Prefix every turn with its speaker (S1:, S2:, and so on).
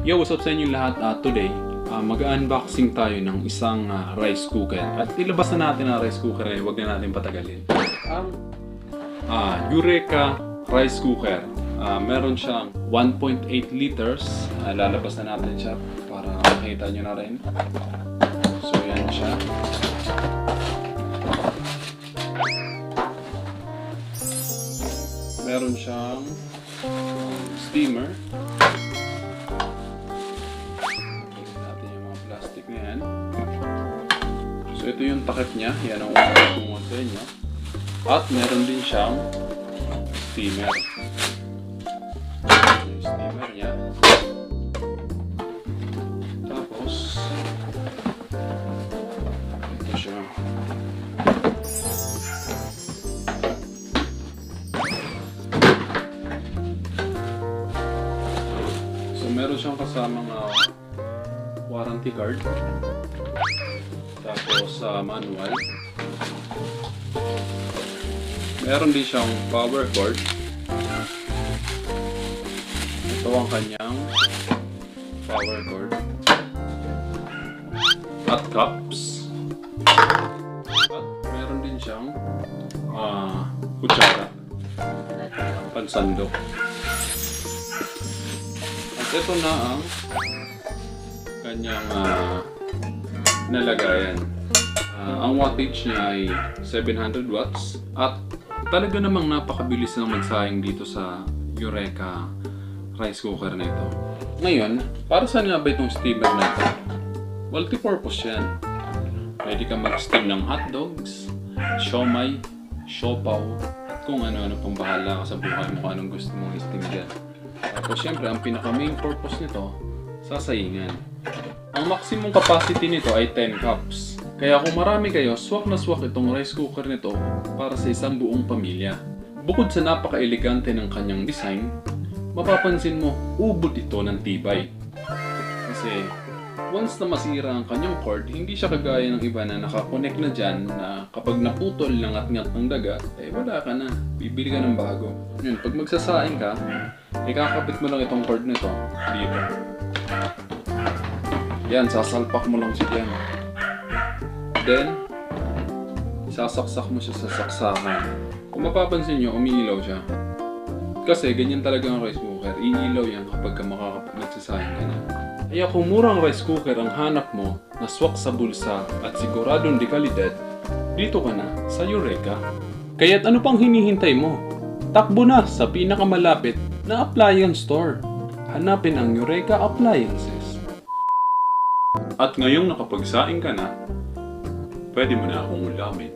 S1: Yo, what's up sa inyo lahat? Today, mag-unboxing tayo ng isang rice cooker. At ilabas na natin ang rice cooker, huwag na natin patagalin. Ang Eureka rice cooker. Meron siyang 1.8 liters. Lalabas na natin siya para makita nyo na rin. So, yan siya. Meron siyang steamer. Yan. So ito yung takip niya, yan ang unang sa inyo. At meron din siyang steamer. Yung steamer niya. Tapos ito siya. So meron siyang kasamang warranty card, tapos manual. Meron din siyang power cord. Ito ang kanyang power cord at cups. At meron din siyang kutsara, pansandok. At ito na ang kanyang nalagayan. Ang wattage niya ay 700 watts at talaga namang napakabilis lang magsayang dito sa Eureka rice cooker na ito. Ngayon, para saan nga ba itong steamer na ito? Multi-purpose yan. Pwede ka mag-steam ng hotdogs, siomai, siopaw, at kung ano-ano pang bahala ka sa buhay mo kung anong gusto mong i-steam dyan. Tapos syempre, ang pinaka-main purpose nito, sasayingan. Ang maximum capacity nito ay 10 cups. Kaya kung marami kayo, swak na swak itong rice cooker nito para sa isang buong pamilya. Bukod sa napaka-elegante ng kanyang design, mapapansin mo, ubod ito ng tibay. Kasi once na masira ang kanyang cord, hindi siya kagaya ng iba na nakakonect na dyan na kapag naputol ng ngat-ngat ng daga, wala ka na. Bibili ka ng bago. Yun, pag magsasaing ka, ikakabit mo lang itong cord nito dito. Yan, sasalpak mo lang siya dyan. Then, isasaksak mo siya sa saksakan. Kung mapapansin nyo, umiilaw siya. Kasi ganyan talaga ang rice cooker. Iilaw yan kapag nagsasayang ka na. Kaya kung murang rice cooker ang hanap mo na swak sa bulsa at siguradong de kalidad, dito ka na sa Eureka. Kaya't ano pang hinihintay mo? Takbo na sa pinakamalapit na appliance store. Hanapin ang Eureka Appliances. At ngayong nakapagsaing ka na, pwede mo na akong ulamin.